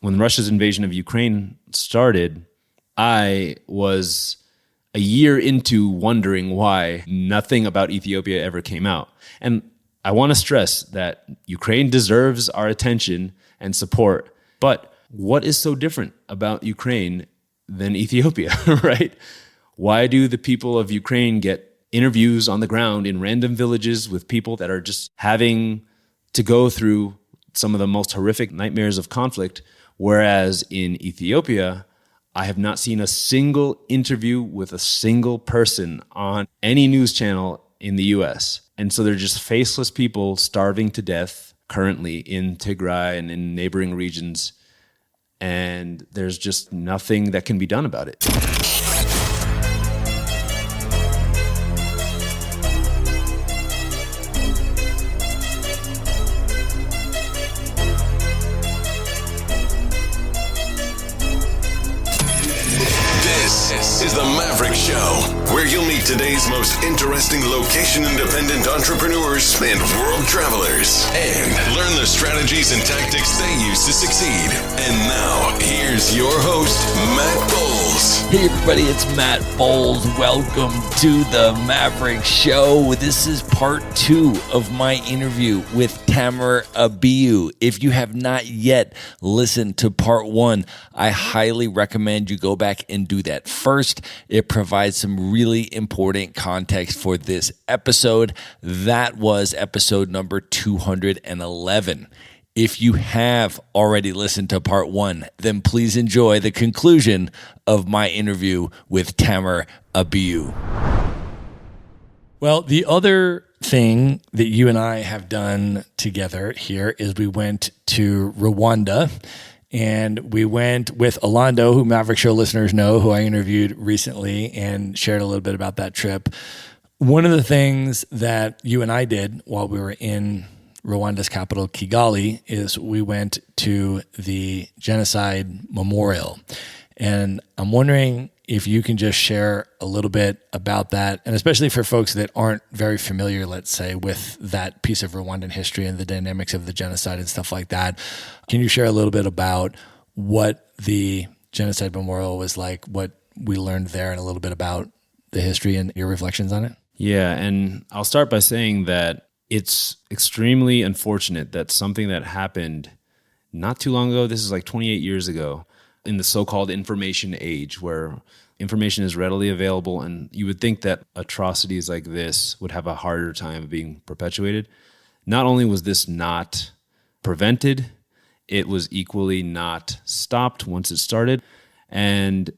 when Russia's invasion of Ukraine started, I was a year into wondering why nothing about Ethiopia ever came out. And I want to stress that Ukraine deserves our attention and support. But what is so different about Ukraine than Ethiopia, right? Why do the people of Ukraine get interviews on the ground in random villages with people that are just having to go through some of the most horrific nightmares of conflict, whereas in Ethiopia, I have not seen a single interview with a single person on any news channel in the US. And so they're just faceless people starving to death currently in Tigray and in neighboring regions. And there's just nothing that can be done about it. This is the Maverick Show, where you'll meet today's most interesting location-independent entrepreneurs and world travelers, and learn the strategies and tactics they use to succeed. And now, here's your host, Matt Bowles. Hey everybody, it's Matt Bowles. Welcome to the Maverick Show. This is part 2 of my interview with Tamara Abiyu. If you have not yet listened to part 1, I highly recommend you go back and do that first. It provides some really important context for this episode. That was episode number 211. If you have already listened to part 1, then please enjoy the conclusion of my interview with Tamara Abiyu. Well, the other thing that you and I have done together here is we went to Rwanda, and we went with Alando, who Maverick Show listeners know, who I interviewed recently and shared a little bit about that trip. One of the things that you and I did while we were in Rwanda's capital, Kigali, is we went to the Genocide Memorial. And I'm wondering if you can just share a little bit about that, and especially for folks that aren't very familiar, let's say, with that piece of Rwandan history and the dynamics of the genocide and stuff like that. Can you share a little bit about what the Genocide Memorial was like, what we learned there, and a little bit about the history and your reflections on it? Yeah, and I'll start by saying that it's extremely unfortunate that something that happened not too long ago, this is like 28 years ago, in the so-called information age, where information is readily available, and you would think that atrocities like this would have a harder time being perpetuated. Not only was this not prevented, it was equally not stopped once it started, and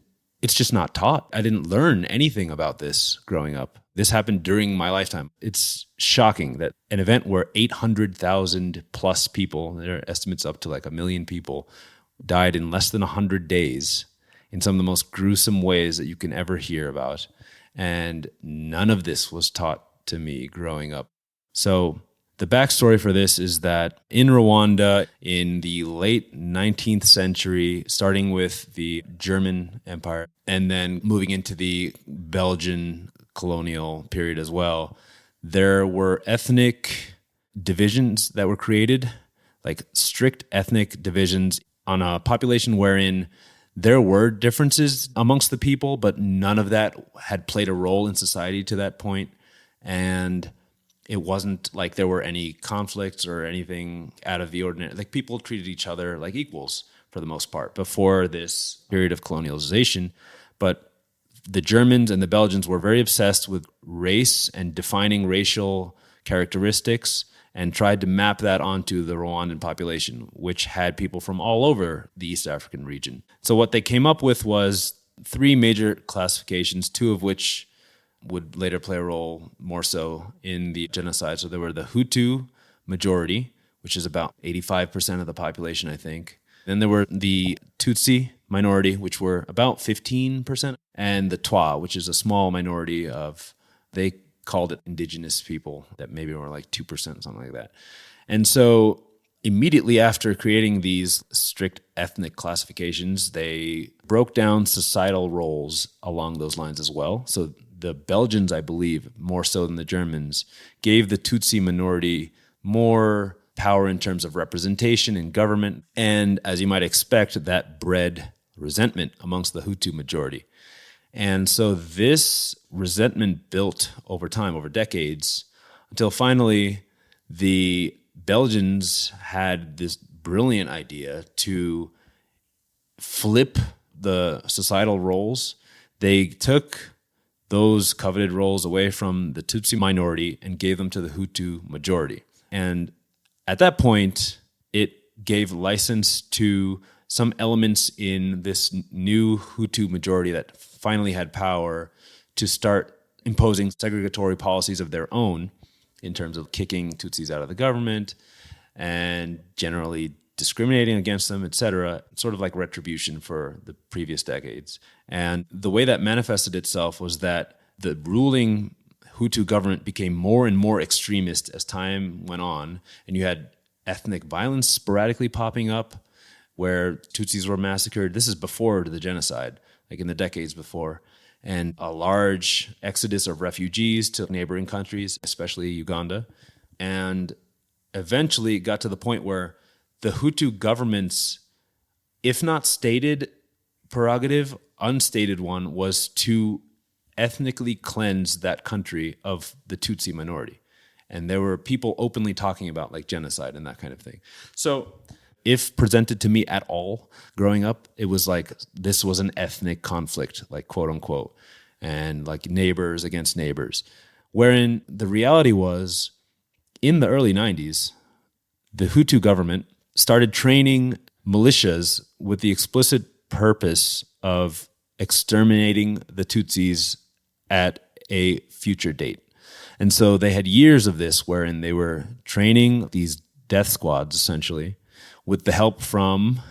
it's just not taught. I didn't learn anything about this growing up. This happened during my lifetime. It's shocking that an event where 800,000 plus people, there are estimates up to like 1 million people, died in less than 100 days in some of the most gruesome ways that you can ever hear about. And none of this was taught to me growing up. So the backstory for this is that in Rwanda, in the late 19th century, starting with the German Empire and then moving into the Belgian colonial period as well, there were ethnic divisions that were created, like strict ethnic divisions on a population wherein there were differences amongst the people, but none of that had played a role in society to that point. And it wasn't like there were any conflicts or anything out of the ordinary. Like people treated each other like equals for the most part before this period of colonialization. But the Germans and the Belgians were very obsessed with race and defining racial characteristics, and tried to map that onto the Rwandan population, which had people from all over the East African region. So what they came up with was 3 major classifications, 2 of which would later play a role more so in the genocide. So there were the Hutu majority, which is about 85% of the population, I think. Then there were the Tutsi minority, which were about 15%, and the Twa, which is a small minority of, they called it indigenous people, that maybe were like 2%, something like that. And so immediately after creating these strict ethnic classifications, they broke down societal roles along those lines as well. So the Belgians, I believe, more so than the Germans, gave the Tutsi minority more power in terms of representation in government. And as you might expect, that bred resentment amongst the Hutu majority. And so this resentment built over time, over decades, until finally the Belgians had this brilliant idea to flip the societal roles. They took those coveted roles away from the Tutsi minority and gave them to the Hutu majority. And at that point, it gave license to some elements in this new Hutu majority that finally had power to start imposing segregatory policies of their own in terms of kicking Tutsis out of the government and generally discriminating against them, etc., sort of like retribution for the previous decades. And the way that manifested itself was that the ruling Hutu government became more and more extremist as time went on, and you had ethnic violence sporadically popping up where Tutsis were massacred. This is before the genocide, like in the decades before, and a large exodus of refugees to neighboring countries, especially Uganda. And eventually it got to the point where the Hutu government's, if not stated prerogative, unstated one was to ethnically cleanse that country of the Tutsi minority. And there were people openly talking about like genocide and that kind of thing. So if presented to me at all growing up, it was like this was an ethnic conflict, like quote unquote, and like neighbors against neighbors. Wherein the reality was, in the early 90s, the Hutu government started training militias with the explicit purpose of exterminating the Tutsis at a future date. And so they had years of this wherein they were training these death squads, essentially, with the help from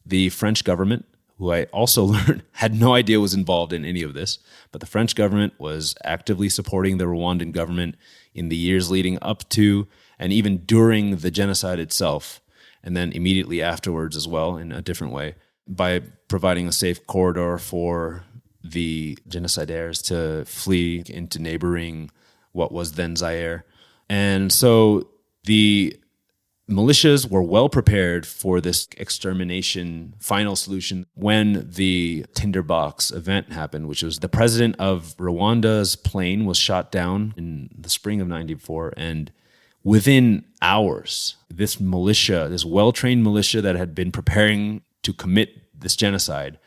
the French government, who I also learned had no idea was involved in any of this. But the French government was actively supporting the Rwandan government in the years leading up to and even during the genocide itself, and then immediately afterwards as well in a different way, by providing a safe corridor for the genocidaires to flee into neighboring what was then Zaire. And so the militias were well prepared for this extermination final solution when the tinderbox event happened, which was the president of Rwanda's plane was shot down in the spring of 94. And within hours, this militia, this well-trained militia that had been preparing to commit this genocide,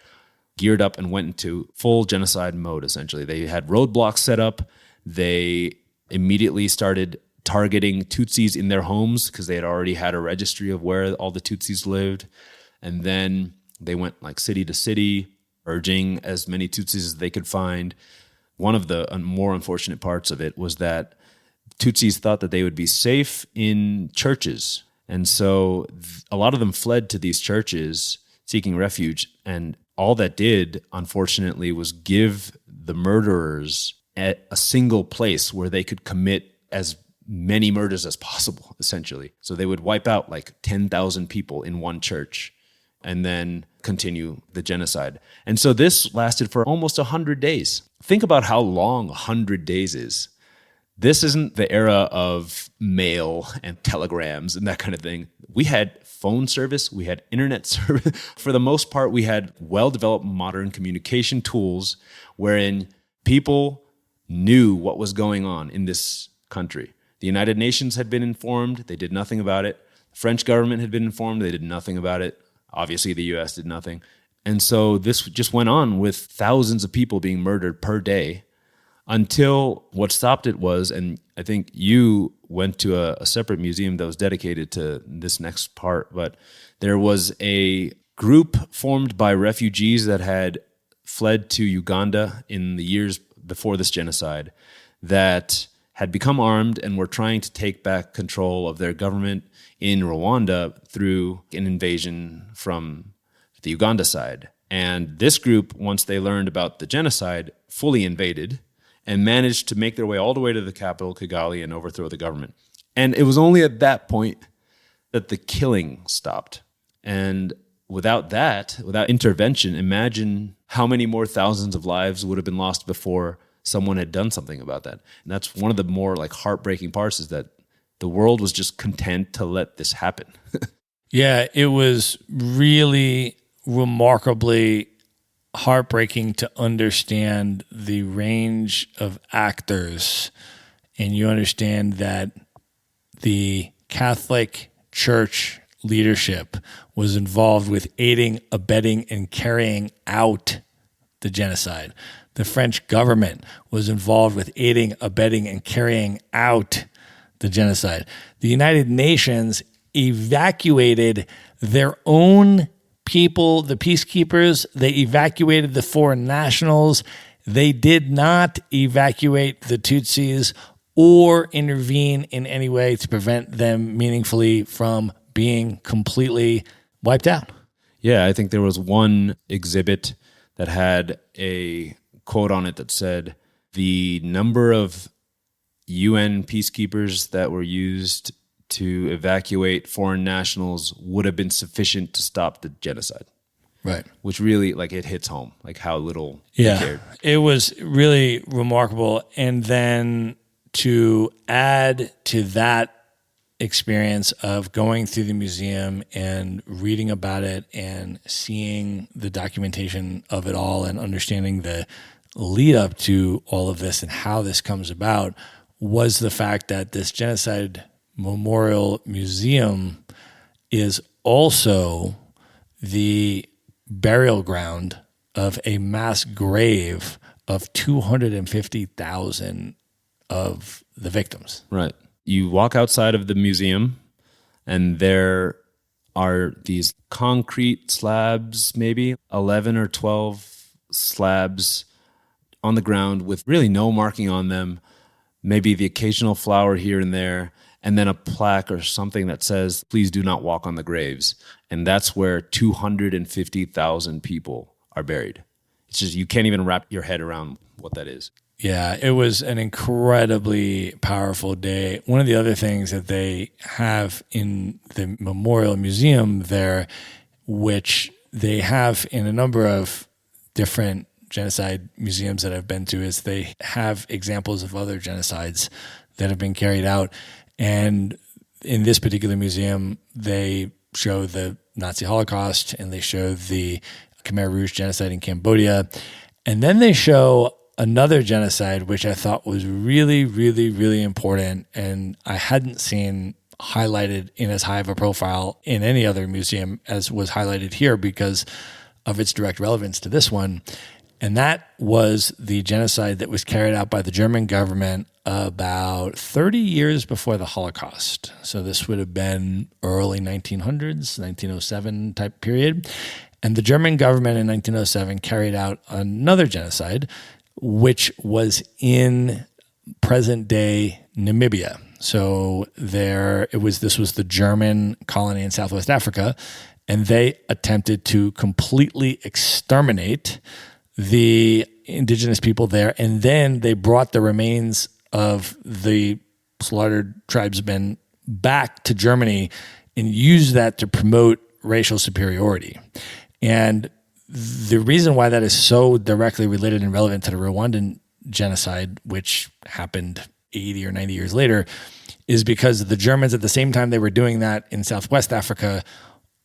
geared up and went into full genocide mode, essentially. They had roadblocks set up. They immediately started targeting Tutsis in their homes because they had already had a registry of where all the Tutsis lived. And then they went like city to city, urging as many Tutsis as they could find. One of the more unfortunate parts of it was that Tutsis thought that they would be safe in churches. And so a lot of them fled to these churches seeking refuge. And all that did, unfortunately, was give the murderers a single place where they could commit as many murders as possible, essentially. So they would wipe out like 10,000 people in one church and then continue the genocide. And so this lasted for almost 100 days. Think about how long 100 days is. This isn't the era of mail and telegrams and that kind of thing. We had phone service, we had internet service. For the most part, we had well-developed modern communication tools wherein people knew what was going on in this country. The United Nations had been informed, they did nothing about it. The French government had been informed, they did nothing about it. Obviously, the US did nothing. And so this just went on with thousands of people being murdered per day until what stopped it was, and I think you went to a separate museum that was dedicated to this next part, but there was a group formed by refugees that had fled to Uganda in the years before this genocide that had become armed and were trying to take back control of their government in Rwanda through an invasion from the Uganda side. And this group, once they learned about the genocide, fully invaded and managed to make their way all the way to the capital, Kigali, and overthrow the government. And it was only at that point that the killing stopped. And without that, without intervention, imagine how many more thousands of lives would have been lost before someone had done something about that. And that's one of the more like heartbreaking parts, is that the world was just content to let this happen. Yeah, it was really remarkably heartbreaking to understand the range of actors. And you understand that the Catholic Church leadership was involved with aiding, abetting, and carrying out the genocide. The French government was involved with aiding, abetting, and carrying out the genocide. The United Nations evacuated their own people, the peacekeepers. They evacuated the foreign nationals. They did not evacuate the Tutsis or intervene in any way to prevent them meaningfully from being completely wiped out. Yeah, I think there was one exhibit that had a quote on it that said the number of UN peacekeepers that were used to evacuate foreign nationals would have been sufficient to stop the genocide. Right. Which really, like, it hits home, like how little they cared. It was really remarkable. And then to add to that experience of going through the museum and reading about it and seeing the documentation of it all and understanding the lead up to all of this and how this comes about was the fact that this Genocide Memorial Museum is also the burial ground of a mass grave of 250,000 of the victims. Right. You walk outside of the museum and there are these concrete slabs, maybe 11 or 12 slabs on the ground with really no marking on them, maybe the occasional flower here and there, and then a plaque or something that says, please do not walk on the graves. And that's where 250,000 people are buried. It's just, you can't even wrap your head around what that is. Yeah, it was an incredibly powerful day. One of the other things that they have in the Memorial Museum there, which they have in a number of different genocide museums that I've been to, is they have examples of other genocides that have been carried out. And in this particular museum, they show the Nazi Holocaust and they show the Khmer Rouge genocide in Cambodia. And then they show another genocide, which I thought was really, really, really important. And I hadn't seen highlighted in as high of a profile in any other museum as was highlighted here because of its direct relevance to this one. And that was the genocide that was carried out by the German government about 30 years before the Holocaust. So this would have been early 1900s, 1907 type period. And the German government in 1907 carried out another genocide, which was in present-day Namibia. So this was the German colony in Southwest Africa, and they attempted to completely exterminate the indigenous people there, and then they brought the remains of the slaughtered tribesmen back to Germany and used that to promote racial superiority. And the reason why that is so directly related and relevant to the Rwandan genocide, which happened 80 or 90 years later, is because the Germans, at the same time they were doing that in Southwest Africa,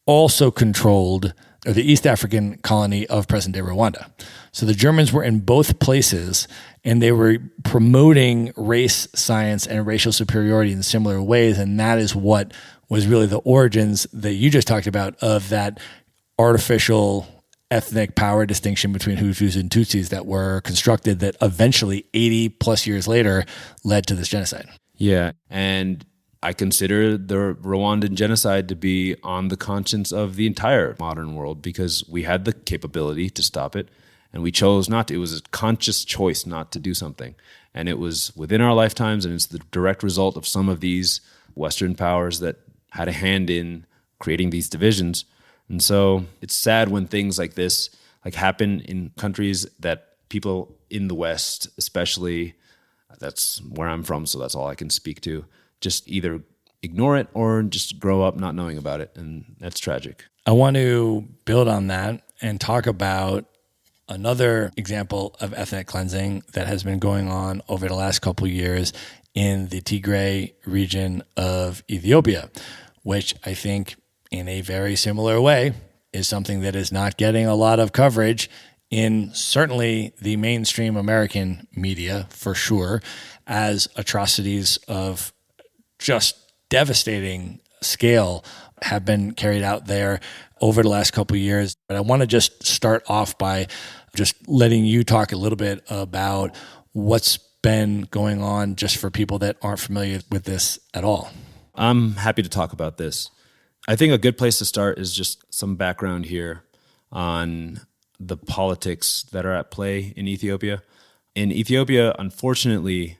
also controlled the East African colony of present-day Rwanda. So the Germans were in both places, and they were promoting race science and racial superiority in similar ways, and that is what was really the origins that you just talked about of that artificial ethnic power distinction between Hutus and Tutsis that were constructed that eventually 80 plus years later led to this genocide. Yeah, and I consider the Rwandan genocide to be on the conscience of the entire modern world because we had the capability to stop it and we chose not to. It was a conscious choice not to do something. And it was within our lifetimes, and it's the direct result of some of these Western powers that had a hand in creating these divisions. And so it's sad when things like this happen in countries that people in the West, especially, that's where I'm from, so that's all I can speak to, just either ignore it or just grow up not knowing about it. And that's tragic. I want to build on that and talk about another example of ethnic cleansing that has been going on over the last couple of years in the Tigray region of Ethiopia, which I think in a very similar way is something that is not getting a lot of coverage in certainly the mainstream American media, for sure, as atrocities of just devastating scale have been carried out there over the last couple of years. But I want to just start off by just letting you talk a little bit about what's been going on, just for people that aren't familiar with this at all. I'm happy to talk about this. I think a good place to start is just some background here on the politics that are at play in Ethiopia. In Ethiopia, unfortunately,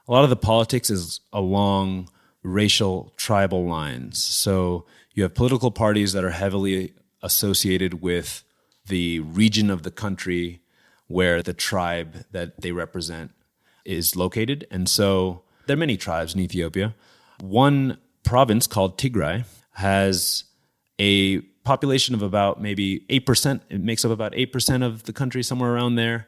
a lot of the politics is along racial tribal lines. So you have political parties that are heavily associated with the region of the country where the tribe that they represent is located. And so there are many tribes in Ethiopia. One province called Tigray has a population of about maybe 8%. It makes up about 8% of the country, somewhere around there.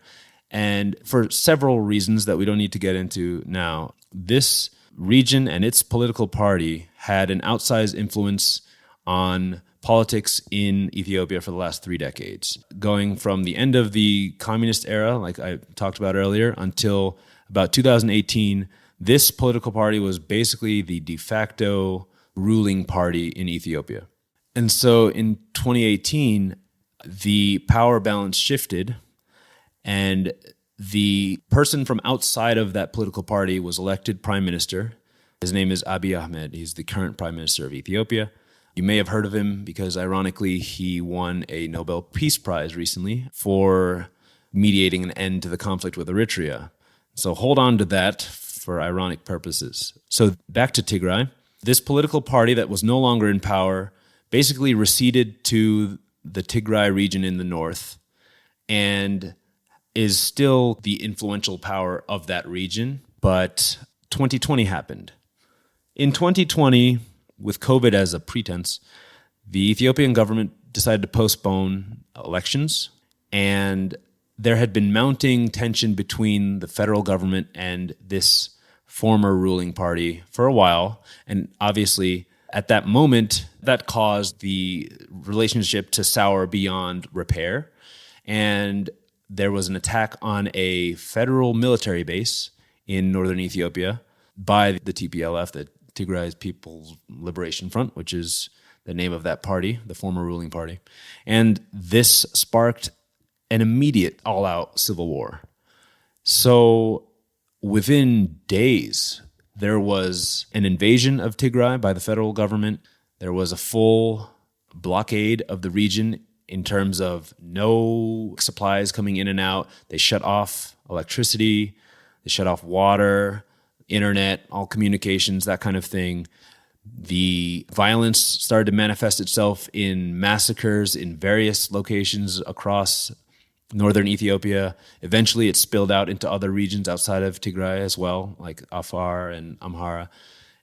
And for several reasons that we don't need to get into now, this region and its political party had an outsized influence on politics in Ethiopia for the last 3 decades, going from the end of the communist era, like I talked about earlier, until about 2018. This political party was basically the de facto ruling party in Ethiopia. And so in 2018, the power balance shifted, and the person from outside of that political party was elected prime minister. His name is Abiy Ahmed. He's the current prime minister of Ethiopia. You may have heard of him because, ironically, he won a Nobel Peace Prize recently for mediating an end to the conflict with Eritrea. So hold on to that for ironic purposes. So back to Tigray. This political party that was no longer in power basically receded to the Tigray region in the north and is still the influential power of that region. But 2020 happened. In 2020, with COVID as a pretense, the Ethiopian government decided to postpone elections, and there had been mounting tension between the federal government and this former ruling party for a while. And obviously, at that moment, that caused the relationship to sour beyond repair. And there was an attack on a federal military base in northern Ethiopia by the TPLF, the Tigray People's Liberation Front, which is the name of that party, the former ruling party. And this sparked an immediate all-out civil war. So within days, there was an invasion of Tigray by the federal government. There was a full blockade of the region in terms of no supplies coming in and out. They shut off electricity, they shut off water, internet, all communications, that kind of thing. The violence started to manifest itself in massacres in various locations across northern Ethiopia. Eventually, it spilled out into other regions outside of Tigray as well, like Afar and Amhara.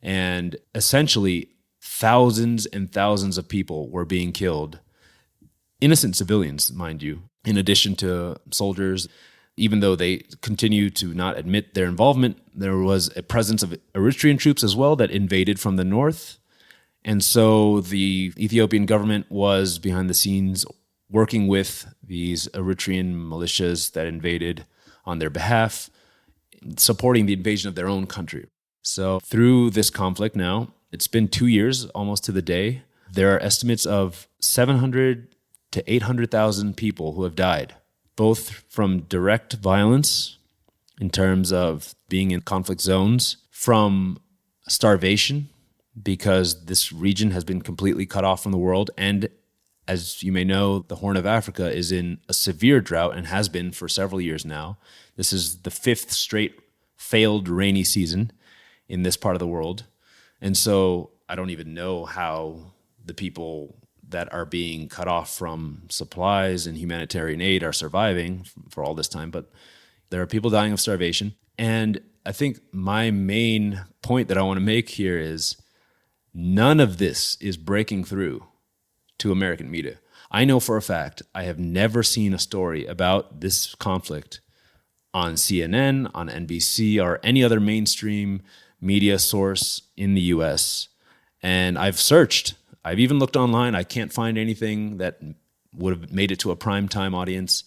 And essentially, thousands and thousands of people were being killed. Innocent civilians, mind you, in addition to soldiers. Even though they continue to not admit their involvement, there was a presence of Eritrean troops as well that invaded from the north. And so the Ethiopian government was behind the scenes working with these Eritrean militias that invaded on their behalf, supporting the invasion of their own country. So through this conflict now, it's been 2 years, almost to the day. There are estimates of 700 to 800,000 people who have died, both from direct violence in terms of being in conflict zones, from starvation, because this region has been completely cut off from the world. And as you may know, the Horn of Africa is in a severe drought and has been for several years now. This is the 5th straight failed rainy season in this part of the world. And so I don't even know how the people that are being cut off from supplies and humanitarian aid are surviving for all this time, but there are people dying of starvation. And I think my main point that I want to make here is none of this is breaking through to American media. I know for a fact I have never seen a story about this conflict on CNN, on NBC, or any other mainstream media source in the US. And I've searched. I've even looked online. I can't find anything that would have made it to a primetime audience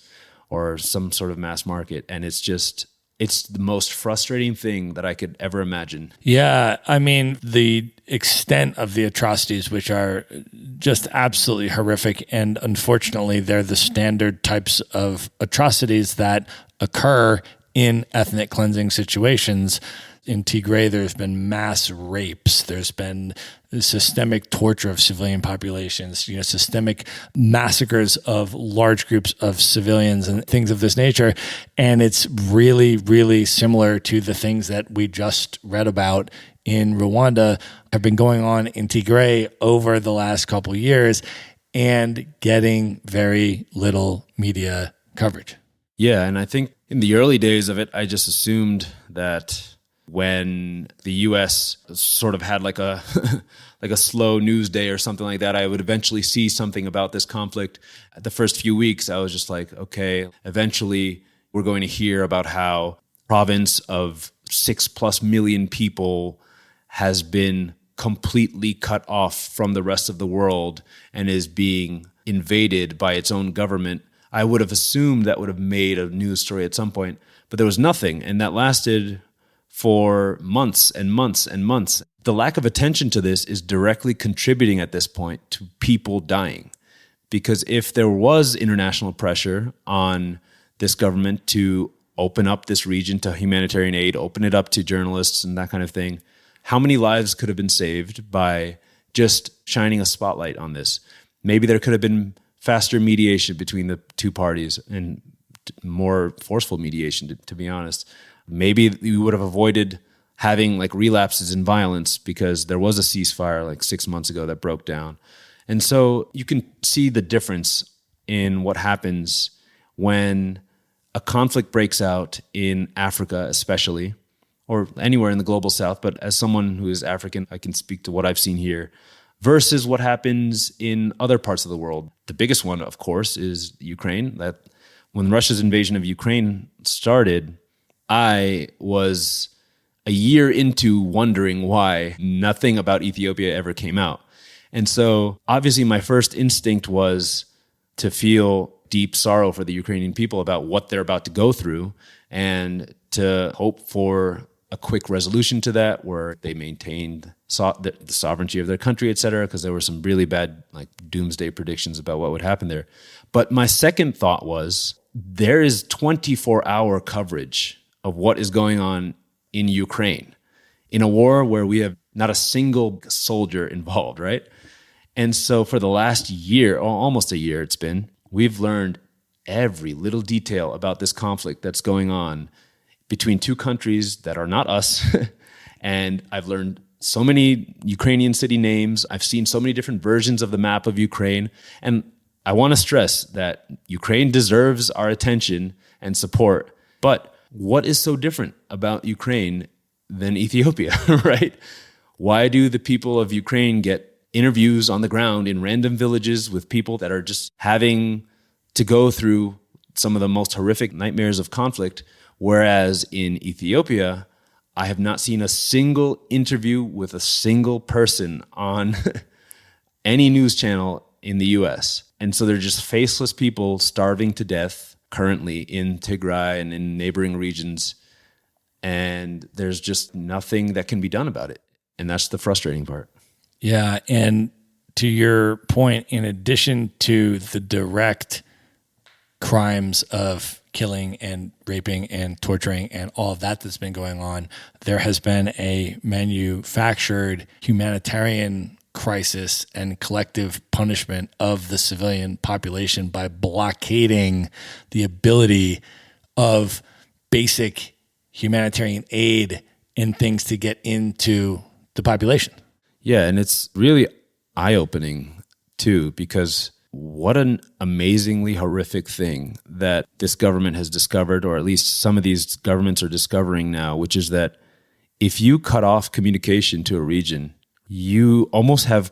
or some sort of mass market. And it's the most frustrating thing that I could ever imagine. Yeah, I mean, the extent of the atrocities, which are just absolutely horrific, and unfortunately, they're the standard types of atrocities that occur in ethnic cleansing situations. In Tigray, there's been mass rapes. There's been systemic torture of civilian populations, systemic massacres of large groups of civilians and things of this nature. And it's really, really similar to the things that we just read about in Rwanda have been going on in Tigray over the last couple of years and getting very little media coverage. Yeah, and I think in the early days of it, I just assumed that when the U.S. sort of had like a like a slow news day or something like that, I would eventually see something about this conflict. The first few weeks, I was just like, okay, eventually we're going to hear about how a province of 6+ million people has been completely cut off from the rest of the world and is being invaded by its own government. I would have assumed that would have made a news story at some point, but there was nothing, and that lasted for months and months and months. The lack of attention to this is directly contributing at this point to people dying. Because if there was international pressure on this government to open up this region to humanitarian aid, open it up to journalists and that kind of thing, how many lives could have been saved by just shining a spotlight on this? Maybe there could have been faster mediation between the two parties and more forceful mediation, to be honest. Maybe we would have avoided having like relapses in violence because there was a ceasefire like 6 months ago that broke down. And so you can see the difference in what happens when a conflict breaks out in Africa, especially, or anywhere in the global south. But as someone who is African, I can speak to what I've seen here versus what happens in other parts of the world. The biggest one, of course, is Ukraine. That when Russia's invasion of Ukraine started, I was a year into wondering why nothing about Ethiopia ever came out. And so obviously my first instinct was to feel deep sorrow for the Ukrainian people about what they're about to go through and to hope for a quick resolution to that where they maintained the sovereignty of their country, et cetera, because there were some really bad like doomsday predictions about what would happen there. But my second thought was there is 24-hour coverage of what is going on in Ukraine in a war where we have not a single soldier involved, right? And so for the last year, or almost a year it's been, we've learned every little detail about this conflict that's going on between two countries that are not us. And I've learned so many Ukrainian city names. I've seen so many different versions of the map of Ukraine. And I want to stress that Ukraine deserves our attention and support. But what is so different about Ukraine than Ethiopia, right? Why do the people of Ukraine get interviews on the ground in random villages with people that are just having to go through some of the most horrific nightmares of conflict, whereas in Ethiopia, I have not seen a single interview with a single person on any news channel in the US. And so they're just faceless people starving to death currently in Tigray and in neighboring regions, and there's just nothing that can be done about it. And that's the frustrating part. Yeah, and to your point, in addition to the direct crimes of killing and raping and torturing and all of that that's been going on, there has been a manufactured humanitarian crisis and collective punishment of the civilian population by blockading the ability of basic humanitarian aid and things to get into the population. Yeah, and it's really eye-opening too, because what an amazingly horrific thing that this government has discovered, or at least some of these governments are discovering now, which is that if you cut off communication to a region, you almost have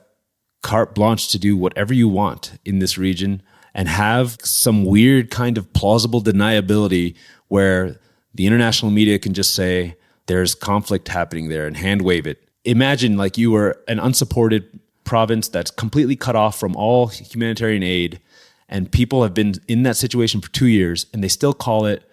carte blanche to do whatever you want in this region and have some weird kind of plausible deniability where the international media can just say there's conflict happening there and hand wave it. Imagine like you were an unsupported province that's completely cut off from all humanitarian aid, and people have been in that situation for 2 years, and they still call it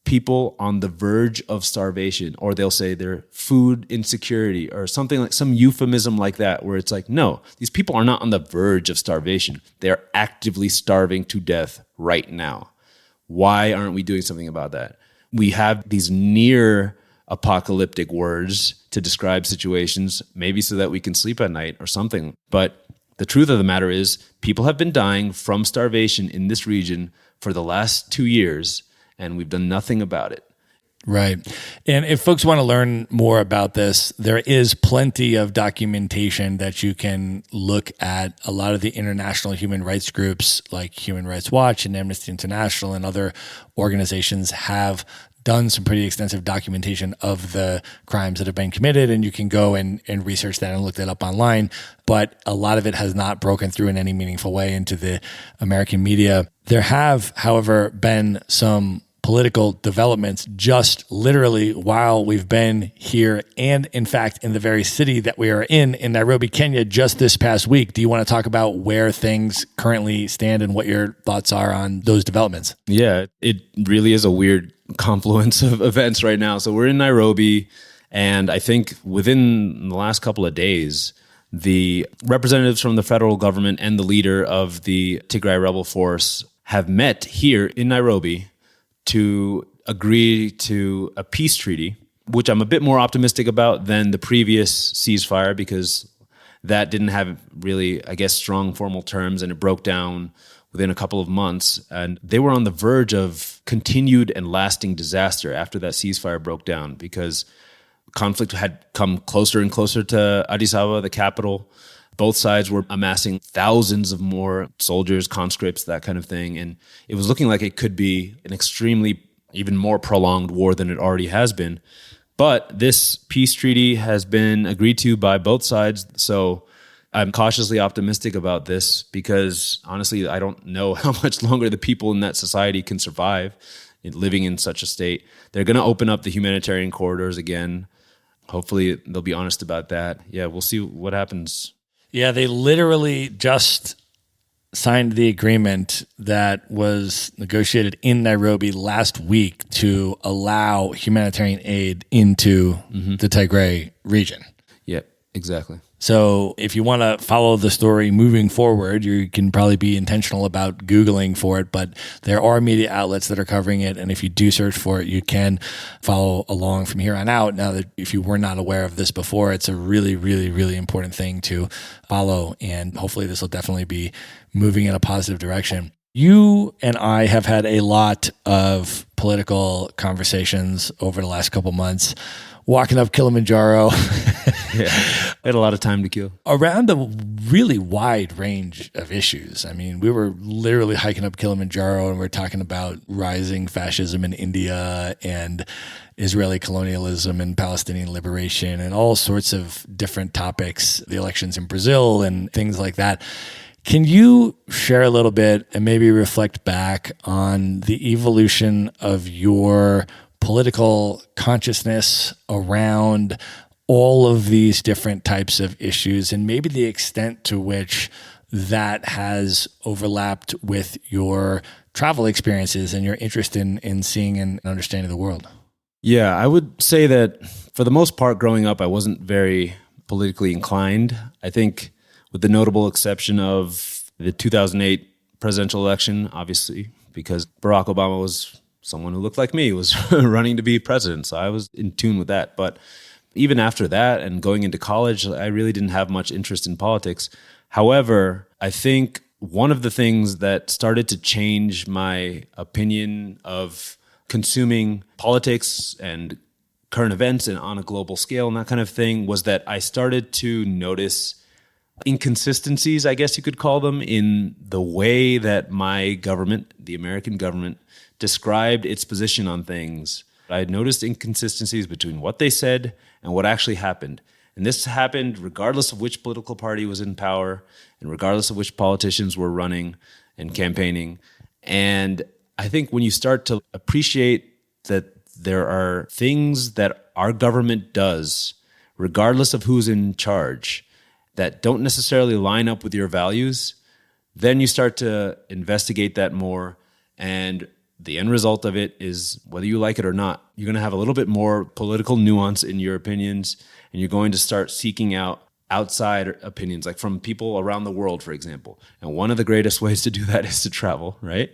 people on the verge of starvation, or they'll say they're food insecurity or something like some euphemism like that, where it's like, no, these people are not on the verge of starvation. They're actively starving to death right now. Why aren't we doing something about that? We have these near apocalyptic words to describe situations, maybe so that we can sleep at night or something. But the truth of the matter is people have been dying from starvation in this region for the last 2 years, and we've done nothing about it. Right. And if folks want to learn more about this, there is plenty of documentation that you can look at. A lot of the international human rights groups like Human Rights Watch and Amnesty International and other organizations have done some pretty extensive documentation of the crimes that have been committed, and you can go and research that and look that up online. But a lot of it has not broken through in any meaningful way into the American media. There have, however, been some political developments just literally while we've been here, and in fact in the very city that we are in Nairobi, Kenya, just this past week. Do you want to talk about where things currently stand and what your thoughts are on those developments? Yeah, it really is a weird confluence of events right now. So we're in Nairobi, and I think within the last couple of days, the representatives from the federal government and the leader of the Tigray rebel force have met here in Nairobi to agree to a peace treaty, which I'm a bit more optimistic about than the previous ceasefire, because that didn't have really, I guess, strong formal terms, and it broke down within a couple of months. And they were on the verge of continued and lasting disaster after that ceasefire broke down, because conflict had come closer and closer to Addis Ababa, the capital. Both sides were amassing thousands of more soldiers, conscripts, that kind of thing. And it was looking like it could be an extremely, even more prolonged war than it already has been. But this peace treaty has been agreed to by both sides. So I'm cautiously optimistic about this, because honestly, I don't know how much longer the people in that society can survive living in such a state. They're going to open up the humanitarian corridors again. Hopefully they'll be honest about that. Yeah, we'll see what happens. Yeah, they literally just signed the agreement that was negotiated in Nairobi last week to allow humanitarian aid into the Tigray region. Yeah, exactly. So if you want to follow the story moving forward, you can probably be intentional about Googling for it, but there are media outlets that are covering it. And if you do search for it, you can follow along from here on out. Now that if you were not aware of this before, it's a really, really, really important thing to follow. And hopefully this will definitely be moving in a positive direction. You and I have had a lot of political conversations over the last couple months, walking up Kilimanjaro. Yeah, I had a lot of time to kill. Around a really wide range of issues. I mean, we were literally hiking up Kilimanjaro and we're talking about rising fascism in India and Israeli colonialism and Palestinian liberation and all sorts of different topics, the elections in Brazil and things like that. Can you share a little bit and maybe reflect back on the evolution of your political consciousness around all of these different types of issues, and maybe the extent to which that has overlapped with your travel experiences and your interest in seeing and understanding the world? Yeah, I would say that for the most part, growing up, I wasn't very politically inclined. I think with the notable exception of the 2008 presidential election, obviously, because Barack Obama was someone who looked like me, was running to be president. So I was in tune with that. But even after that and going into college, I really didn't have much interest in politics. However, I think one of the things that started to change my opinion of consuming politics and current events and on a global scale and that kind of thing was that I started to notice inconsistencies, I guess you could call them, in the way that my government, the American government, described its position on things. I had noticed inconsistencies between what they said and what actually happened. And this happened regardless of which political party was in power and regardless of which politicians were running and campaigning. And I think when you start to appreciate that there are things that our government does, regardless of who's in charge, that don't necessarily line up with your values, then you start to investigate that more. And the end result of it is, whether you like it or not, you're going to have a little bit more political nuance in your opinions, and you're going to start seeking out outside opinions, like from people around the world, for example. And one of the greatest ways to do that is to travel, right?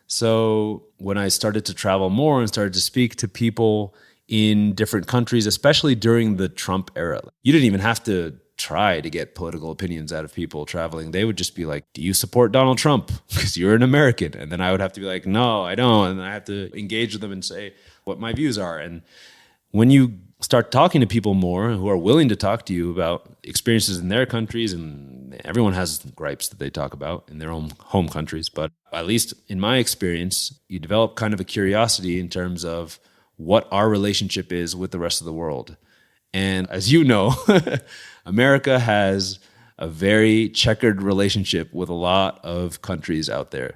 So when I started to travel more and started to speak to people in different countries, especially during the Trump era, you didn't even have to try to get political opinions out of people traveling. They would just be like, do you support Donald Trump? Because you're an American. And then I would have to be like, no, I don't. And then I have to engage with them and say what my views are. And when you start talking to people more who are willing to talk to you about experiences in their countries, and everyone has gripes that they talk about in their own home countries, but at least in my experience, you develop kind of a curiosity in terms of what our relationship is with the rest of the world. And as you know, America has a very checkered relationship with a lot of countries out there.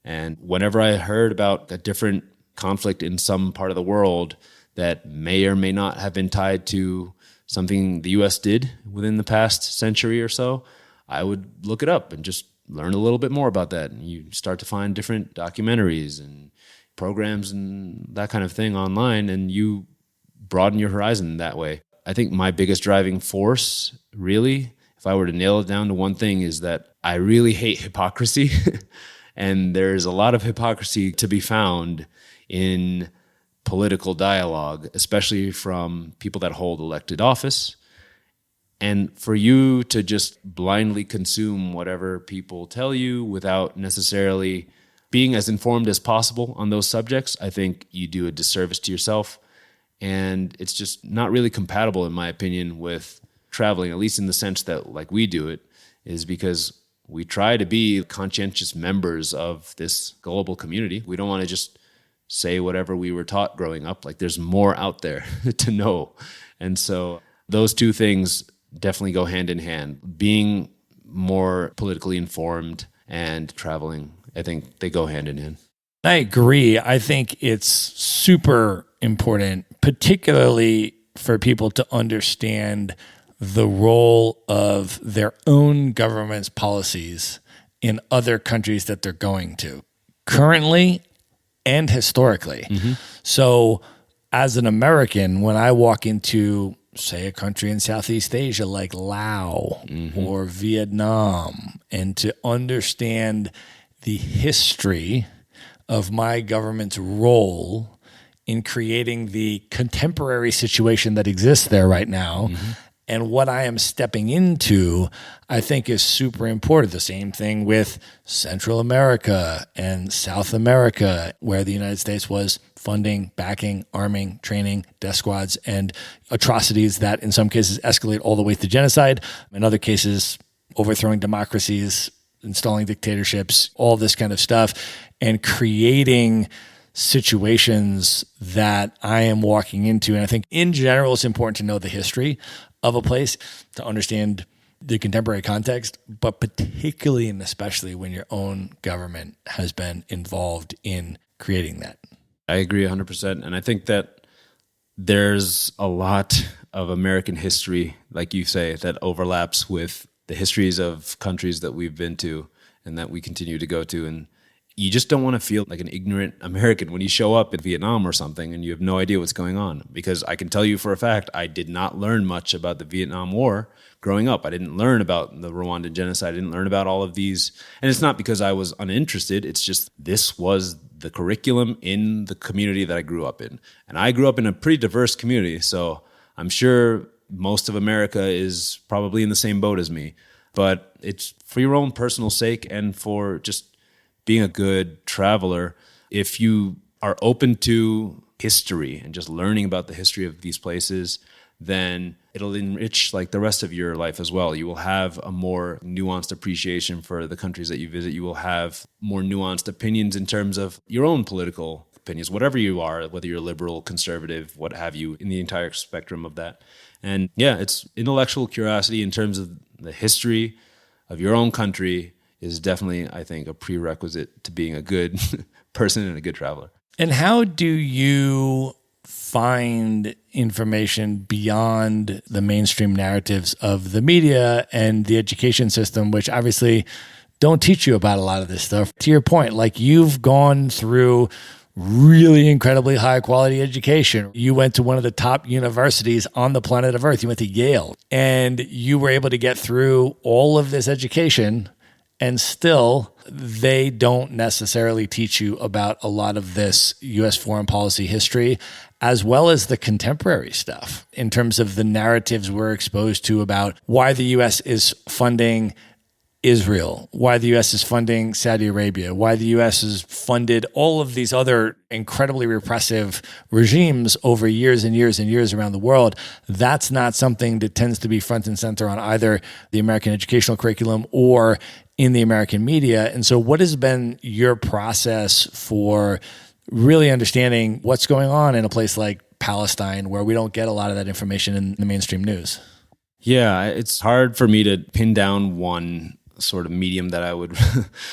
And whenever I heard about a different conflict in some part of the world that may or may not have been tied to something the U.S. did within the past century or so, I would look it up and just learn a little bit more about that. And you start to find different documentaries and programs and that kind of thing online, and you broaden your horizon that way. I think my biggest driving force, really, if I were to nail it down to one thing, is that I really hate hypocrisy. And there's a lot of hypocrisy to be found in political dialogue, especially from people that hold elected office. And for you to just blindly consume whatever people tell you without necessarily being as informed as possible on those subjects, I think you do a disservice to yourself. And it's just not really compatible, in my opinion, with traveling, at least in the sense that, like we do it, is because we try to be conscientious members of this global community. We don't want to just say whatever we were taught growing up. Like, there's more out there to know. And so those two things definitely go hand in hand. Being more politically informed and traveling, I think they go hand in hand. I agree. I think it's super important, particularly for people to understand the role of their own government's policies in other countries that they're going to, currently and historically. Mm-hmm. So as an American, when I walk into, say, a country in Southeast Asia like Laos or Vietnam, and to understand the history of my government's role in creating the contemporary situation that exists there right now, and what I am stepping into, I think is super important. The same thing with Central America and South America, where the United States was funding, backing, arming, training death squads and atrocities that in some cases escalate all the way to genocide, in other cases overthrowing democracies, installing dictatorships, all this kind of stuff, and creating situations that I am walking into. And I think in general, it's important to know the history of a place to understand the contemporary context, but particularly and especially when your own government has been involved in creating that. I agree 100%. And I think that there's a lot of American history, like you say, that overlaps with the histories of countries that we've been to and that we continue to go to. And you just don't want to feel like an ignorant American when you show up in Vietnam or something and you have no idea what's going on. Because I can tell you for a fact, I did not learn much about the Vietnam War growing up. I didn't learn about the Rwandan genocide. I didn't learn about all of these. And it's not because I was uninterested. It's just this was the curriculum in the community that I grew up in. And I grew up in a pretty diverse community. So I'm sure most of America is probably in the same boat as me. But it's for your own personal sake and for just being a good traveler. If you are open to history and just learning about the history of these places, then it'll enrich like the rest of your life as well. You will have a more nuanced appreciation for the countries that you visit. You will have more nuanced opinions in terms of your own political opinions, whatever you are, whether you're liberal, conservative, what have you, in the entire spectrum of that. And yeah, it's intellectual curiosity in terms of the history of your own country is definitely, I think, a prerequisite to being a good person and a good traveler. And how do you find information beyond the mainstream narratives of the media and the education system, which obviously don't teach you about a lot of this stuff. To your point, like you've gone through really incredibly high quality education. You went to one of the top universities on the planet of Earth. You went to Yale, and you were able to get through all of this education, and still they don't necessarily teach you about a lot of this U.S. foreign policy history, as well as the contemporary stuff in terms of the narratives we're exposed to about why the U.S. is funding Israel, why the U.S. is funding Saudi Arabia, why the U.S. has funded all of these other incredibly repressive regimes over years and years and years around the world. That's not something that tends to be front and center on either the American educational curriculum or in the American media. And so what has been your process for really understanding what's going on in a place like Palestine, where we don't get a lot of that information in the mainstream news? Yeah, it's hard for me to pin down one sort of medium that I would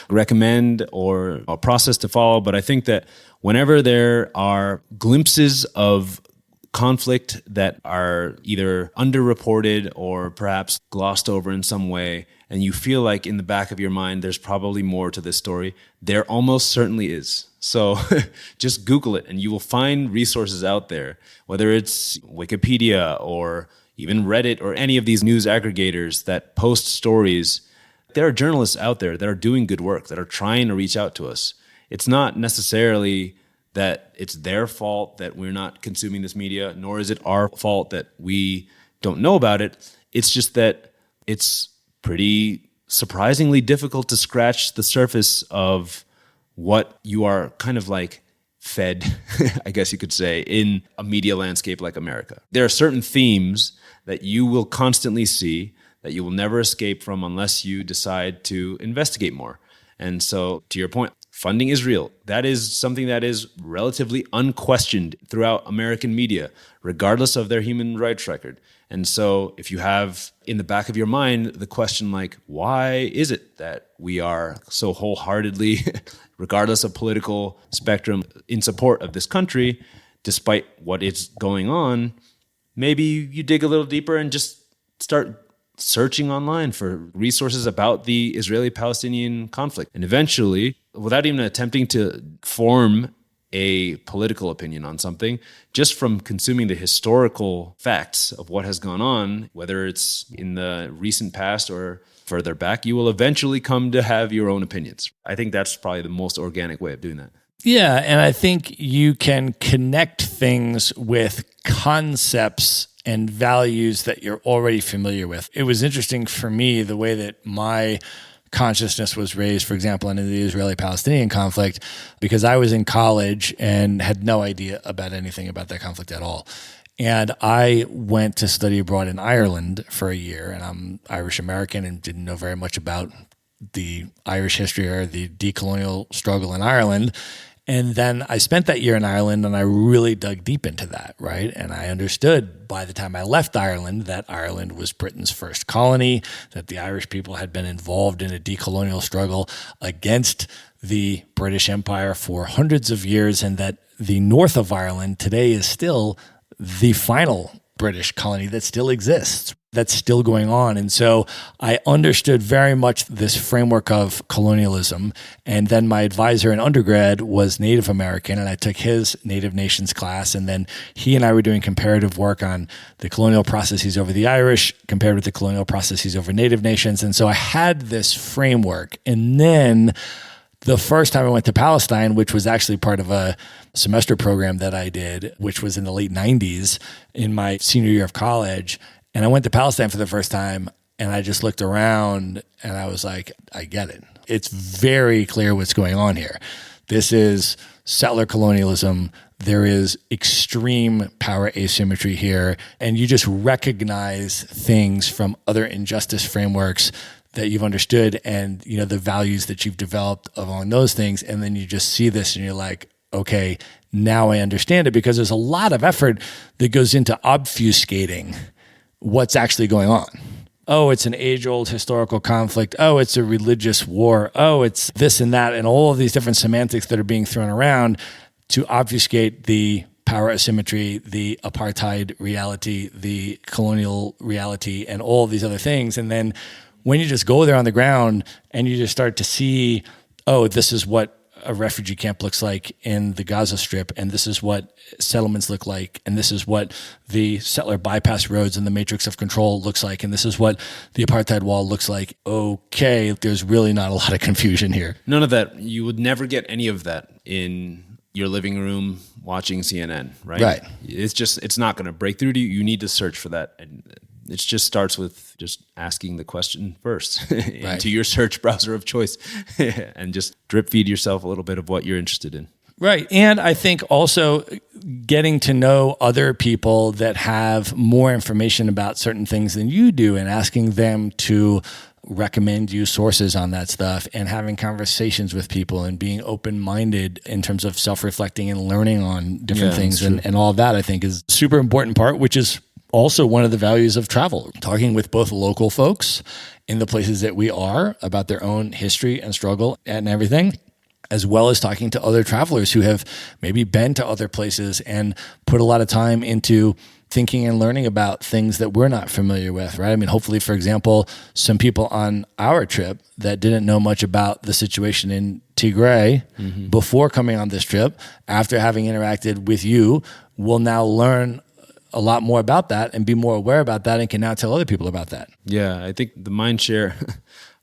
recommend or a process to follow. But I think that whenever there are glimpses of conflict that are either underreported or perhaps glossed over in some way, and you feel like in the back of your mind there's probably more to this story, there almost certainly is. So just Google it and you will find resources out there, whether it's Wikipedia or even Reddit or any of these news aggregators that post stories. There are journalists out there that are doing good work, that are trying to reach out to us. It's not necessarily that it's their fault that we're not consuming this media, nor is it our fault that we don't know about it. It's just that it's pretty surprisingly difficult to scratch the surface of what you are kind of like fed, I guess you could say, in a media landscape like America. There are certain themes that you will constantly see that you will never escape from unless you decide to investigate more. And so, to your point, funding Israel, that is something that is relatively unquestioned throughout American media, regardless of their human rights record. And so if you have in the back of your mind the question like, why is it that we are so wholeheartedly, regardless of political spectrum, in support of this country, despite what is going on, maybe you dig a little deeper and just start searching online for resources about the Israeli-Palestinian conflict. And eventually, without even attempting to form a political opinion on something, just from consuming the historical facts of what has gone on, whether it's in the recent past or further back, you will eventually come to have your own opinions. I think that's probably the most organic way of doing that. Yeah, and I think you can connect things with concepts and values that you're already familiar with. It was interesting for me the way that my consciousness was raised, for example, in the Israeli-Palestinian conflict, because I was in college and had no idea about anything about that conflict at all. And I went to study abroad in Ireland for a year, and I'm Irish American and didn't know very much about the Irish history or the decolonial struggle in Ireland. And then I spent that year in Ireland and I really dug deep into that, right? And I understood by the time I left Ireland that Ireland was Britain's first colony, that the Irish people had been involved in a decolonial struggle against the British Empire for hundreds of years, and that the north of Ireland today is still the final British colony that still exists, that's still going on. And so I understood very much this framework of colonialism. And then my advisor in undergrad was Native American, and I took his Native Nations class. And then he and I were doing comparative work on the colonial processes over the Irish compared with the colonial processes over Native nations. And so I had this framework. And then the first time I went to Palestine, which was actually part of a semester program that I did, which was in the late 90s in my senior year of college, and I went to Palestine for the first time, and I just looked around and I was like, I get it. It's very clear what's going on here. This is settler colonialism. There is extreme power asymmetry here, and you just recognize things from other injustice frameworks that you've understood and, you know, the values that you've developed along those things. And then you just see this and you're like, okay, now I understand it, because there's a lot of effort that goes into obfuscating what's actually going on. Oh, it's an age-old historical conflict. Oh, it's a religious war. Oh, it's this and that, and all of these different semantics that are being thrown around to obfuscate the power asymmetry, the apartheid reality, the colonial reality, and all of these other things. And then when you just go there on the ground and you just start to see, oh, this is what a refugee camp looks like in the Gaza Strip, and this is what settlements look like, and this is what the settler bypass roads and the matrix of control looks like, and this is what the apartheid wall looks like. Okay, there's really not a lot of confusion here. None of that. You would never get any of that in your living room watching CNN, right? Right. It's not going to break through to you. You need to search for that. And it just starts with just asking the question first into your search browser of choice and just drip feed yourself a little bit of what you're interested in. Right. And I think also getting to know other people that have more information about certain things than you do and asking them to recommend you sources on that stuff and having conversations with people and being open-minded in terms of self-reflecting and learning on different things and all of that, I think is a super important part, which is also one of the values of travel, talking with both local folks in the places that we are about their own history and struggle and everything, as well as talking to other travelers who have maybe been to other places and put a lot of time into thinking and learning about things that we're not familiar with, right? I mean, hopefully, for example, some people on our trip that didn't know much about the situation in Tigray before coming on this trip, after having interacted with you, will now learn a lot more about that and be more aware about that and can now tell other people about that. Yeah, I think the mind share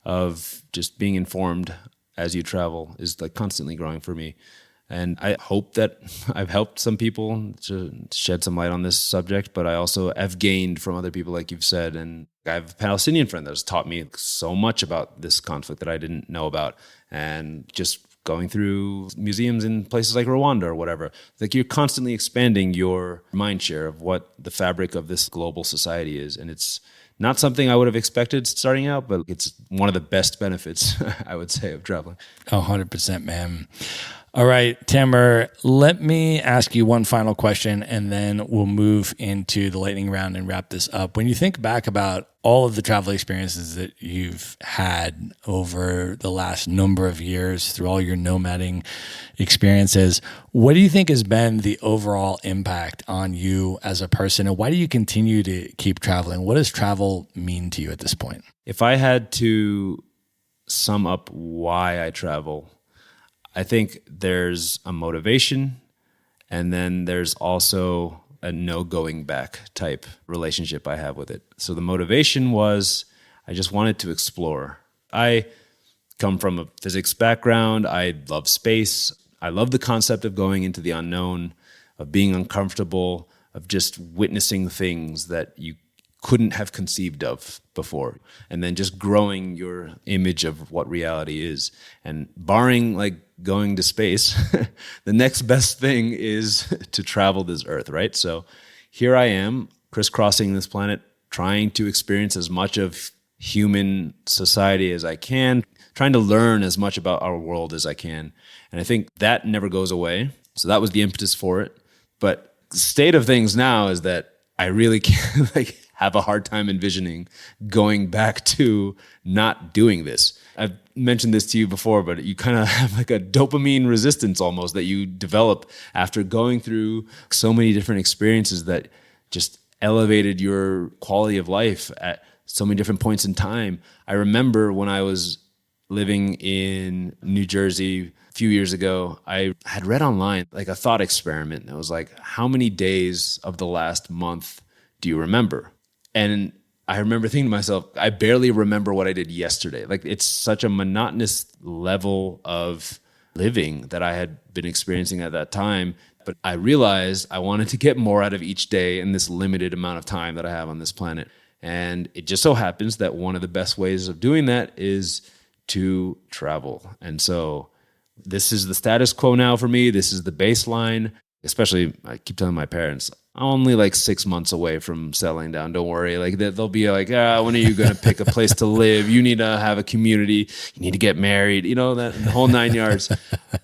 of just being informed as you travel is like constantly growing for me. And I hope that I've helped some people to shed some light on this subject, but I also have gained from other people, like you've said. And I have a Palestinian friend that has taught me so much about this conflict that I didn't know about. And just going through museums in places like Rwanda or whatever, like you're constantly expanding your mind share of what the fabric of this global society is. And it's not something I would have expected starting out, but it's one of the best benefits, I would say, of traveling. 100%, man. All right, Tamer, let me ask you one final question, and then we'll move into the lightning round and wrap this up. When you think back about all of the travel experiences that you've had over the last number of years through all your nomading experiences, what do you think has been the overall impact on you as a person, and why do you continue to keep traveling? What does travel mean to you at this point? If I had to sum up why I travel, I think there's a motivation, and then there's also a no going back type relationship I have with it. So the motivation was I just wanted to explore. I come from a physics background. I love space. I love the concept of going into the unknown, of being uncomfortable, of just witnessing things that you couldn't have conceived of before, and then just growing your image of what reality is. And barring like going to space, the next best thing is to travel this earth, right? So here I am crisscrossing this planet, trying to experience as much of human society as I can, trying to learn as much about our world as I can. And I think that never goes away. So that was the impetus for it. But the state of things now is that I really can't have a hard time envisioning going back to not doing this. I've mentioned this to you before, but you kind of have like a dopamine resistance almost that you develop after going through so many different experiences that just elevated your quality of life at so many different points in time. I remember when I was living in New Jersey a few years ago, I had read online like a thought experiment. It was like, how many days of the last month do you remember? And I remember thinking to myself, I barely remember what I did yesterday. Like, it's such a monotonous level of living that I had been experiencing at that time. But I realized I wanted to get more out of each day in this limited amount of time that I have on this planet. And it just so happens that one of the best ways of doing that is to travel. And so this is the status quo now for me. This is the baseline. Especially, I keep telling my parents, only like 6 months away from settling down. Don't worry. Like they'll be like, when are you going to pick a place to live? You need to have a community. You need to get married. You know, that the whole 9 yards.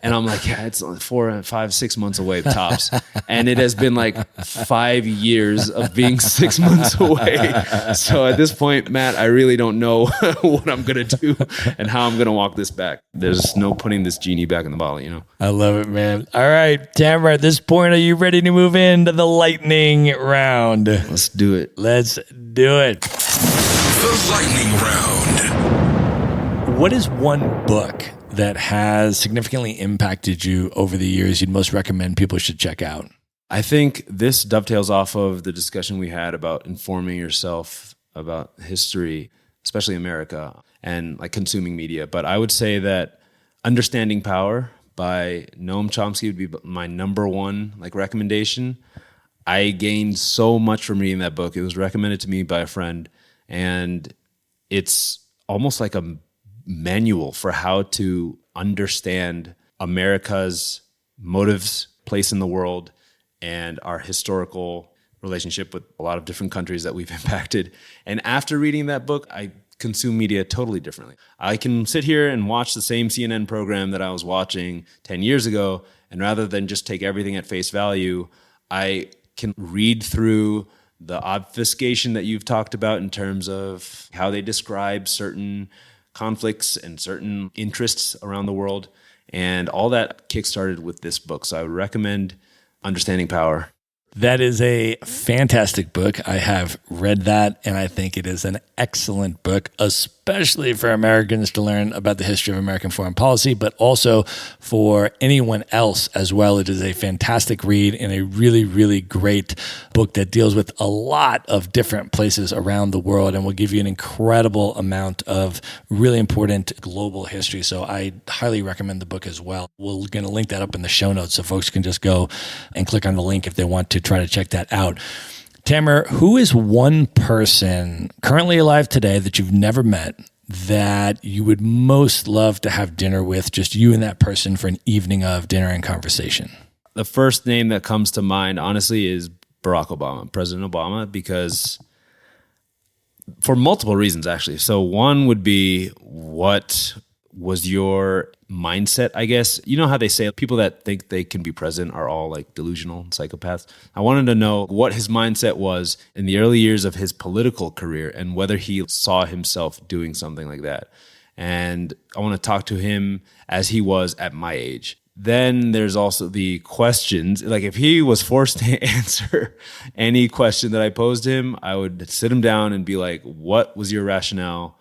And I'm like, yeah, it's 4, 5, 6 months away tops. And it has been like 5 years of being 6 months away. So at this point, Matt, I really don't know what I'm going to do and how I'm going to walk this back. There's no putting this genie back in the bottle, you know? I love it, man. All right, Tamara, at this point, are you ready to move into the lightning round? Let's do it. Let's do it. The lightning round. What is one book that has significantly impacted you over the years you'd most recommend people should check out? I think this dovetails off of the discussion we had about informing yourself about history, especially America, and like consuming media. But I would say that Understanding Power by Noam Chomsky would be my number one like recommendation. I gained so much from reading that book. It was recommended to me by a friend, and it's almost like a manual for how to understand America's motives, place in the world, and our historical relationship with a lot of different countries that we've impacted. And after reading that book, I consume media totally differently. I can sit here and watch the same CNN program that I was watching 10 years ago, and rather than just take everything at face value, I can read through the obfuscation that you've talked about in terms of how they describe certain conflicts and certain interests around the world. And all that kickstarted with this book. So I would recommend Understanding Power. That is a fantastic book. I have read that, and I think it is an excellent book, especially for Americans to learn about the history of American foreign policy, but also for anyone else as well. It is a fantastic read and a really, really great book that deals with a lot of different places around the world and will give you an incredible amount of really important global history. So I highly recommend the book as well. We're going to link that up in the show notes so folks can just go and click on the link if they want to try to check that out. Tamer, who is one person currently alive today that you've never met that you would most love to have dinner with, just you and that person for an evening of dinner and conversation? The first name that comes to mind, honestly, is Barack Obama, President Obama, because for multiple reasons, actually. So one would be, what was your mindset, I guess? You know how they say people that think they can be president are all like delusional psychopaths? I wanted to know what his mindset was in the early years of his political career and whether he saw himself doing something like that. And I want to talk to him as he was at my age. Then there's also the questions. Like if he was forced to answer any question that I posed him, I would sit him down and be like, what was your rationale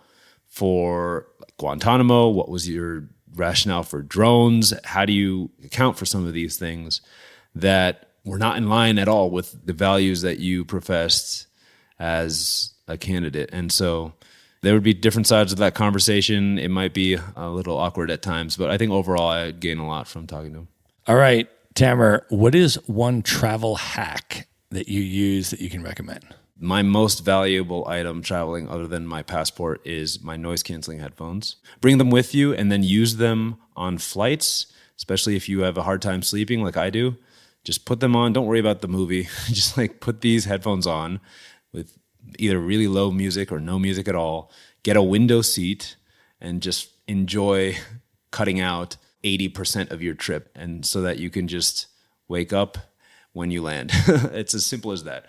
for Guantanamo? What was your rationale for drones? How do you account for some of these things that were not in line at all with the values that you professed as a candidate? And so there would be different sides of that conversation. It might be a little awkward at times, but I think overall I'd gain a lot from talking to him. All right, Tamer, what is one travel hack that you use that you can recommend? My most valuable item traveling other than my passport is my noise-canceling headphones. Bring them with you and then use them on flights, especially if you have a hard time sleeping like I do. Just put them on. Don't worry about the movie. Just like put these headphones on with either really low music or no music at all. Get a window seat and just enjoy cutting out 80% of your trip, and so that you can just wake up when you land. It's as simple as that.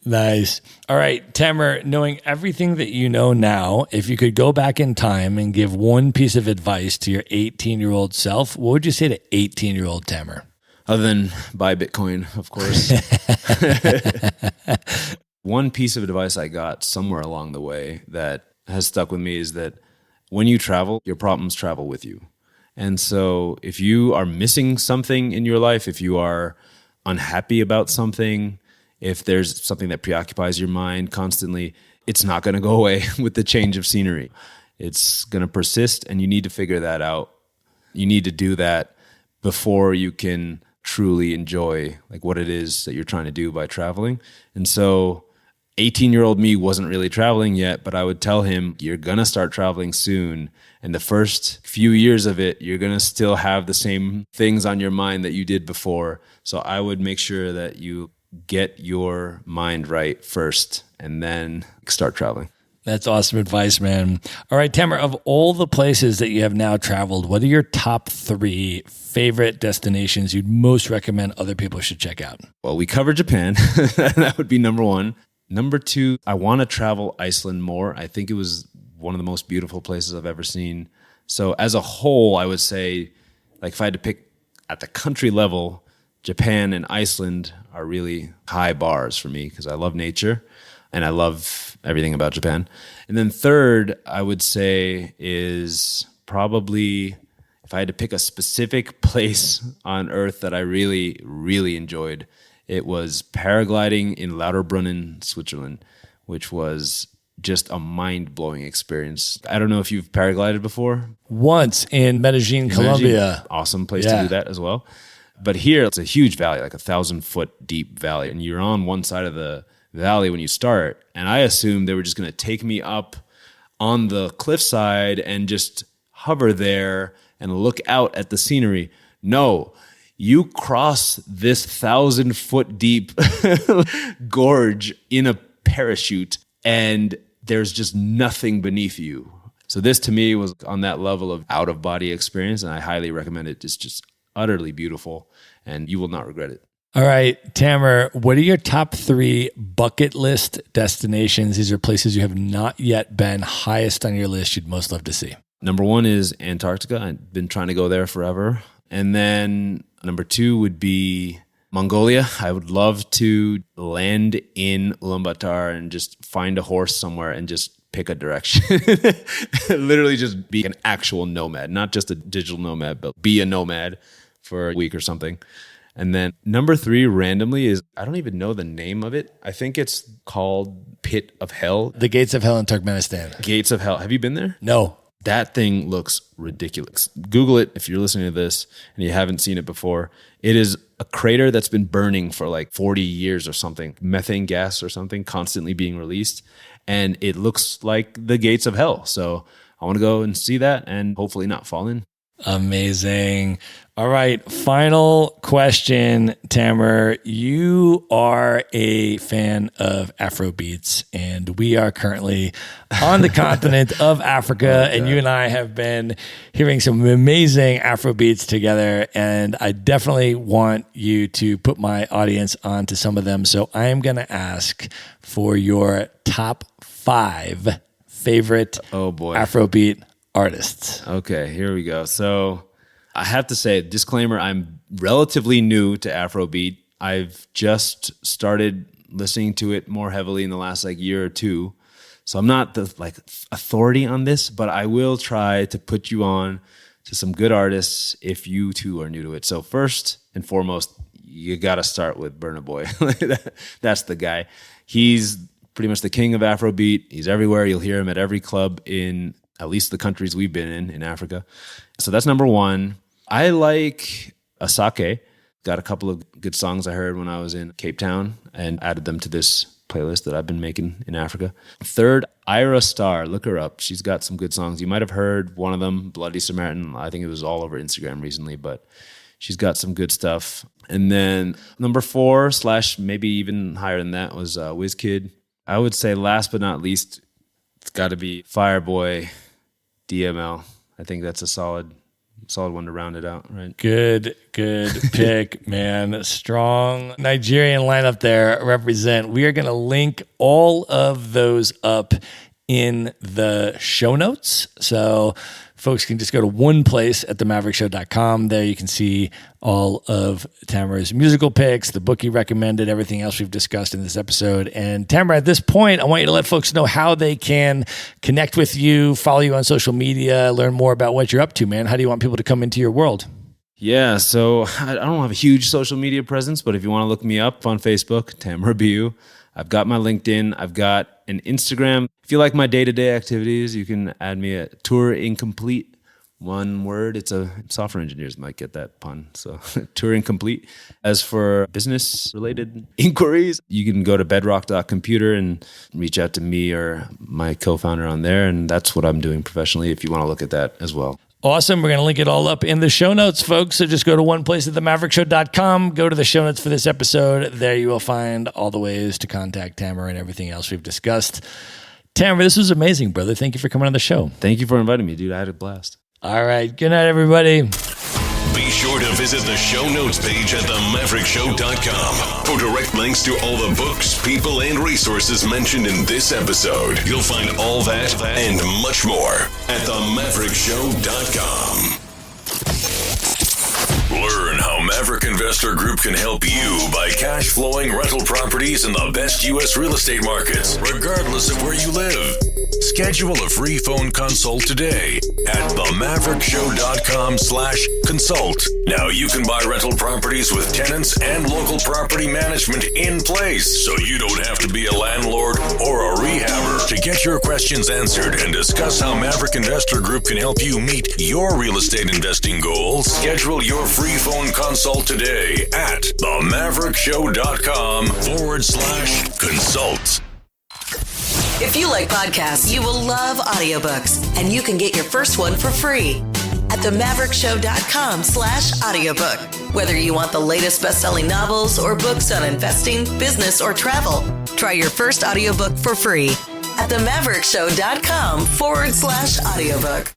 Nice. All right, Tamer, knowing everything that you know now, if you could go back in time and give one piece of advice to your 18-year-old self, what would you say to 18-year-old Tamer? Other than buy Bitcoin, of course. One piece of advice I got somewhere along the way that has stuck with me is that when you travel, your problems travel with you. And so if you are missing something in your life, if you are unhappy about something, if there's something that preoccupies your mind constantly, it's not going to go away with the change of scenery. It's going to persist, and you need to figure that out. You need to do that before you can truly enjoy like what it is that you're trying to do by traveling. And so 18-year-old me wasn't really traveling yet, but I would tell him, you're going to start traveling soon. And the first few years of it, you're going to still have the same things on your mind that you did before. So I would make sure that you get your mind right first and then start traveling. That's awesome advice, man. All right, Tamara, of all the places that you have now traveled, what are your top 3 favorite destinations you'd most recommend other people should check out? Well, we covered Japan. That would be number 1. Number 2, I want to travel Iceland more. I think it was one of the most beautiful places I've ever seen. So as a whole, I would say, like if I had to pick at the country level, Japan and Iceland are really high bars for me because I love nature and I love everything about Japan. And then third, I would say is probably if I had to pick a specific place on earth that I really, really enjoyed, it was paragliding in Lauterbrunnen, Switzerland, which was just a mind-blowing experience. I don't know if you've paraglided before. Once in Medellin, Colombia. Awesome place to do that as well. But here, it's a huge valley, like 1,000-foot deep valley. And you're on one side of the valley when you start. And I assumed they were just going to take me up on the cliffside and just hover there and look out at the scenery. No, you cross this 1,000-foot deep gorge in a parachute, and there's just nothing beneath you. So this to me was on that level of out-of-body experience, and I highly recommend it. It's just utterly beautiful, and you will not regret it. All right, Tamer, what are your top 3 bucket list destinations? These are places you have not yet been, highest on your list you'd most love to see. Number 1 is Antarctica. I've been trying to go there forever. And then number 2 would be Mongolia. I would love to land in Ulaanbaatar and just find a horse somewhere and just pick a direction. Literally just be an actual nomad, not just a digital nomad, but be a nomad for a week or something. And then number 3 randomly is, I don't even know the name of it. I think it's called Pit of Hell. The Gates of Hell in Turkmenistan. Gates of Hell. Have you been there? No. That thing looks ridiculous. Google it if you're listening to this and you haven't seen it before. It is a crater that's been burning for like 40 years or something. Methane gas or something constantly being released. And it looks like the gates of hell. So I want to go and see that and hopefully not fall in. Amazing. All right. Final question, Tamer. You are a fan of Afro beats, and we are currently on the continent of Africa, and you and I have been hearing some amazing Afro beats together, and I definitely want you to put my audience onto some of them. So I am going to ask for your top 5 favorite Afrobeat artists. Okay, here we go. So I have to say, disclaimer, I'm relatively new to Afrobeat. I've just started listening to it more heavily in the last year or 2. So I'm not the authority on this, but I will try to put you on to some good artists if you too are new to it. So first and foremost, you got to start with Burna Boy. That's the guy. He's pretty much the king of Afrobeat. He's everywhere. You'll hear him at every club in at least the countries we've been in Africa. So that's number 1. I like Asake. Got a couple of good songs I heard when I was in Cape Town and added them to this playlist that I've been making in Africa. Third, Ira Star. Look her up. She's got some good songs. You might have heard one of them, Bloody Samaritan. I think it was all over Instagram recently, but she's got some good stuff. And then number 4 / maybe even higher than that was Wizkid. I would say last but not least, it's got to be Fireboy, DML. I think that's a solid one to round it out, right? Good pick, man. Strong Nigerian lineup there represent. We are going to link all of those up in the show notes. So folks can just go to one place at themaverickshow.com. There you can see all of Tamara's musical picks, the book he recommended, everything else we've discussed in this episode. And Tamara, at this point, I want you to let folks know how they can connect with you, follow you on social media, learn more about what you're up to, man. How do you want people to come into your world? Yeah, so I don't have a huge social media presence, but if you want to look me up on Facebook, Tamara Biu. I've got my LinkedIn. I've got an Instagram. If you like my day-to-day activities, you can add me at Tour Incomplete. One word. It's software engineers might get that pun. So Tour Incomplete. As for business-related inquiries, you can go to bedrock.computer and reach out to me or my co-founder on there. And that's what I'm doing professionally if you want to look at that as well. Awesome. We're going to link it all up in the show notes, folks. So just go to one place at themaverickshow.com, go to the show notes for this episode. There you will find all the ways to contact Tamara and everything else we've discussed. Tamara, this was amazing, brother. Thank you for coming on the show. Thank you for inviting me, dude. I had a blast. All right. Good night, everybody. Be sure to visit the show notes page at themaverickshow.com for direct links to all the books, people, and resources mentioned in this episode. You'll find all that and much more at themaverickshow.com. Learn how Maverick Investor Group can help you buy cash flowing rental properties in the best U.S. real estate markets, regardless of where you live. Schedule a free phone consult today at themaverickshow.com/consult. Now you can buy rental properties with tenants and local property management in place, so you don't have to be a landlord or a rehabber. To get your questions answered and discuss how Maverick Investor Group can help you meet your real estate investing goals, schedule your free phone consult today at themaverickshow.com/consult. If you like podcasts, you will love audiobooks, and you can get your first one for free at themaverickshow.com/audiobook. Whether you want the latest best-selling novels or books on investing, business, or travel, try your first audiobook for free at themaverickshow.com/audiobook.